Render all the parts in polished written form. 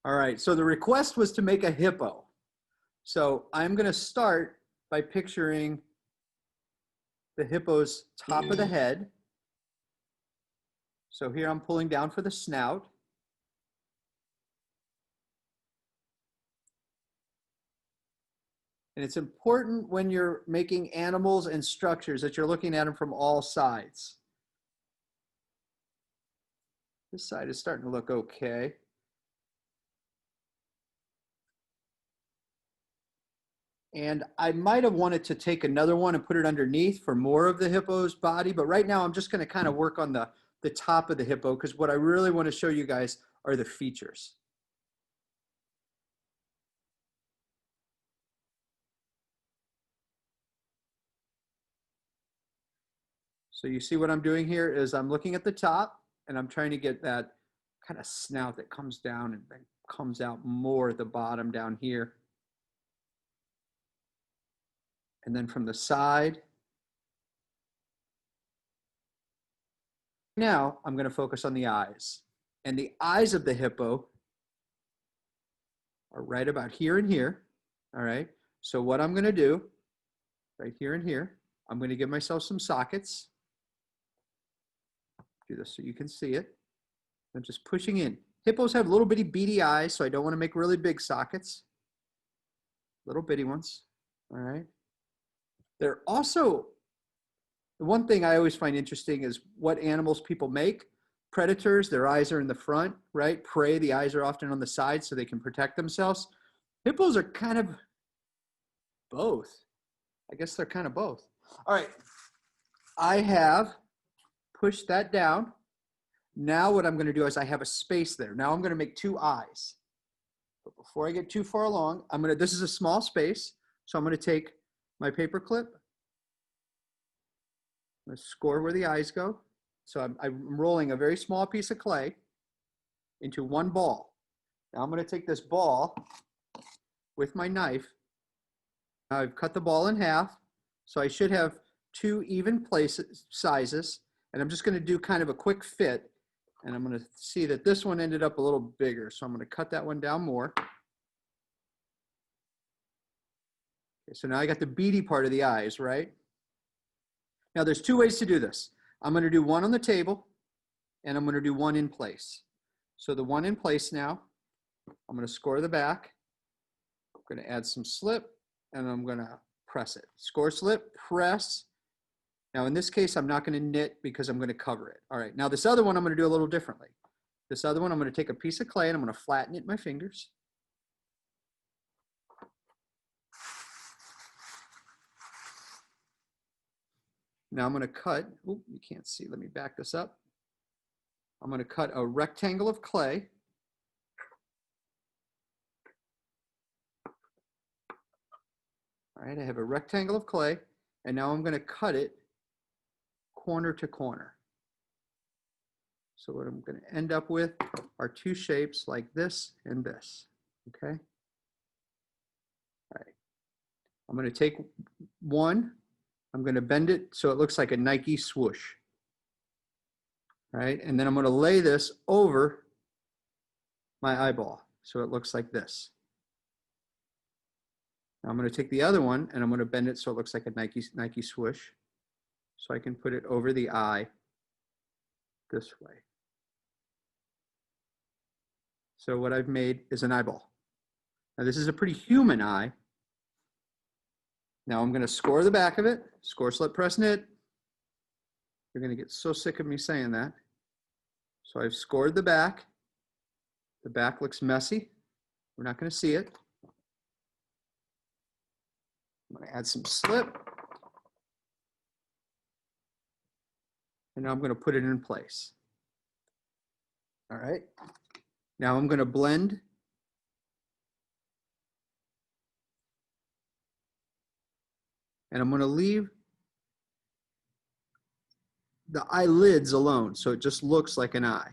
All right, so the request was to make a hippo. So I'm going to start by picturing the hippo's top of the head. So here I'm pulling down for the snout. And it's important when you're making animals and structures that you're looking at them from all sides. This side is starting to look okay. And I might have wanted to take another one and put it underneath for more of the hippo's body, but right now I'm just going to kind of work on the top of the hippo because what I really want to show you guys are the features. So you see what I'm doing here is I'm looking at the top and I'm trying to get that kind of snout that comes down and then comes out more at the bottom down here. And then from the side. Now I'm going to focus on the eyes. And the eyes of the hippo are right about here and here. All right. So what I'm going to do right here and here, I'm going to give myself some sockets. Do this so you can see it. I'm just pushing in. Hippos have little bitty beady eyes, so I don't want to make really big sockets. Little bitty ones. All right. They're also, the one thing I always find interesting is what animals people make. Predators, their eyes are in the front, right? Prey, the eyes are often on the side so they can protect themselves. Hippos are kind of both. I guess they're kind of both. All right. I have pushed that down. Now what I'm going to do is I have a space there. Now I'm going to make two eyes. But before I get too far along, this is a small space. So I'm going to take my paper clip. I'm going to score where the eyes go. So I'm rolling a very small piece of clay into one ball. Now I'm going to take this ball with my knife. Now I've cut the ball in half. So I should have two even sizes. And I'm just going to do kind of a quick fit. And I'm going to see that this one ended up a little bigger. So I'm going to cut that one down more. Okay, so now I got the beady part of the eyes, right? Now there's two ways to do this. I'm going to do one on the table, and I'm going to do one in place. So the one in place now, I'm going to score the back. I'm going to add some slip, and I'm going to press it. Score, slip, press. Now in this case, I'm not going to knit because I'm going to cover it. All right, now this other one I'm going to do a little differently. This other one, I'm going to take a piece of clay and I'm going to flatten it in my fingers. Now I'm going to cut, oh, you can't see, let me back this up. I'm going to cut a rectangle of clay. All right, I have a rectangle of clay, and now I'm going to cut it corner to corner. So what I'm going to end up with are two shapes like this and this, okay? All right, I'm going to take one, I'm going to bend it so it looks like a Nike swoosh. All right, and then I'm going to lay this over my eyeball so it looks like this. Now I'm going to take the other one and I'm going to bend it so it looks like a Nike swoosh, so I can put it over the eye this way. So what I've made is an eyeball. Now this is a pretty human eye. Now I'm going to score the back of it, score, slip, press, knit. You're going to get so sick of me saying that. So I've scored the back. The back looks messy. We're not going to see it. I'm going to add some slip. And now I'm going to put it in place. All right. Now I'm going to blend. And I'm going to leave the eyelids alone so it just looks like an eye.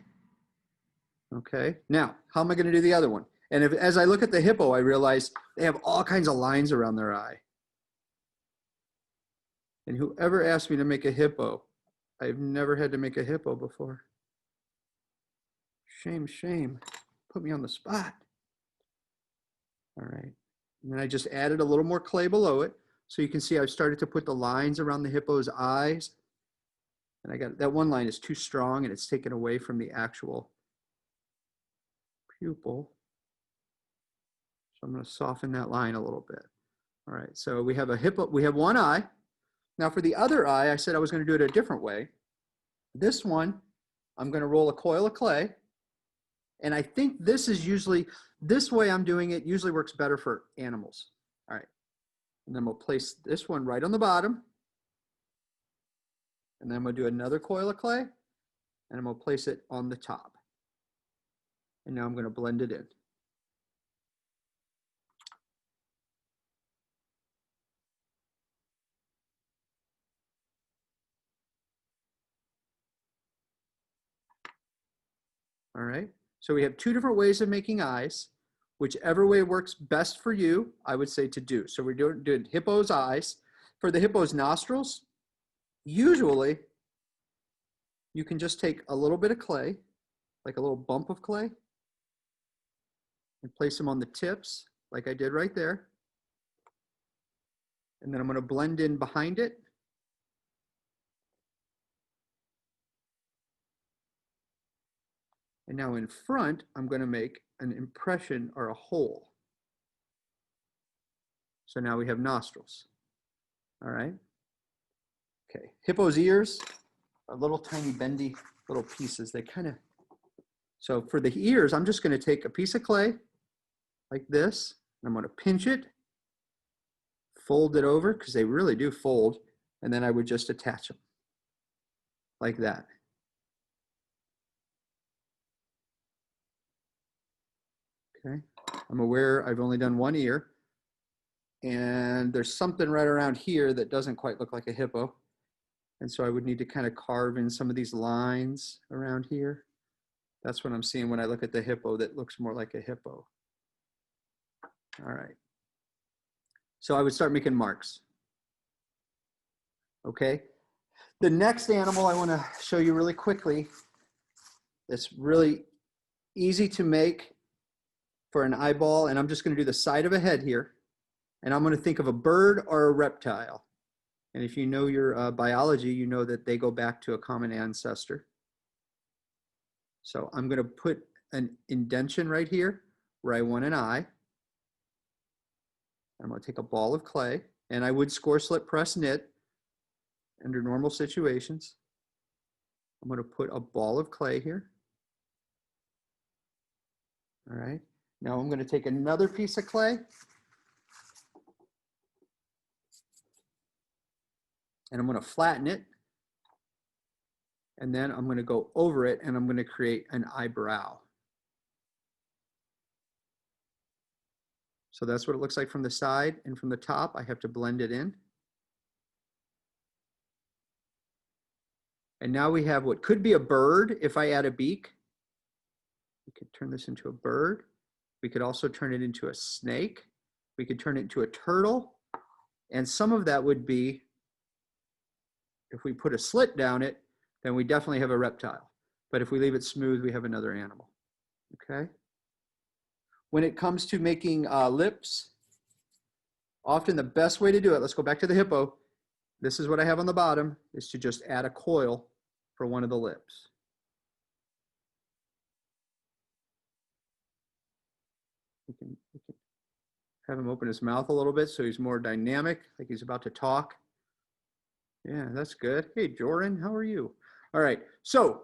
Okay. Now, how am I going to do the other one? And as I look at the hippo, I realize they have all kinds of lines around their eye. And whoever asked me to make a hippo, I've never had to make a hippo before. Shame, shame. Put me on the spot. All right. And then I just added a little more clay below it. So you can see I've started to put the lines around the hippo's eyes. And I got that one line is too strong and it's taken away from the actual pupil. So I'm going to soften that line a little bit. All right, so we have a hippo, we have one eye. Now for the other eye, I said I was going to do it a different way. This one, I'm going to roll a coil of clay. And I think this is usually, this way I'm doing it usually works better for animals. All right, and then we'll place this one right on the bottom. And then I'm going to do another coil of clay, and I'm going to place it on the top. And now I'm going to blend it in. All right, so we have two different ways of making eyes. Whichever way works best for you, I would say to do. So we're doing hippo's eyes. For the hippo's nostrils, usually you can just take a little bit of clay, like a little bump of clay, and place them on the tips, like I did right there. And then I'm going to blend in behind it. And now in front, I'm going to make an impression or a hole. So now we have nostrils. All right. Okay. Hippo's ears are little tiny bendy little pieces. They kind of, so for the ears, I'm just going to take a piece of clay like this. And I'm going to pinch it, fold it over because they really do fold. And then I would just attach them like that. Okay. I'm aware I've only done one ear. And there's something right around here that doesn't quite look like a hippo. And so I would need to kind of carve in some of these lines around here. That's what I'm seeing when I look at the hippo that looks more like a hippo. All right. So I would start making marks. Okay. The next animal I want to show you really quickly that's really easy to make for an eyeball. And I'm just going to do the side of a head here. And I'm going to think of a bird or a reptile. And if you know your biology, you know that they go back to a common ancestor. So I'm going to put an indentation right here where I want an eye. I'm going to take a ball of clay, and I would score, slip, press, knit under normal situations. I'm going to put a ball of clay here. All right. Now I'm going to take another piece of clay. And I'm going to flatten it. And then I'm going to go over it and I'm going to create an eyebrow. So that's what it looks like from the side, and from the top, I have to blend it in. And now we have what could be a bird if I add a beak. We could turn this into a bird. We could also turn it into a snake. We could turn it into a turtle. And some of that would be, if we put a slit down it, then we definitely have a reptile. But if we leave it smooth, we have another animal. Okay? When it comes to making lips, often the best way to do it, let's go back to the hippo. This is what I have on the bottom, is to just add a coil for one of the lips. We can have him open his mouth a little bit so he's more dynamic, like he's about to talk. Yeah, that's good. Hey, Jordan, how are you? All right, so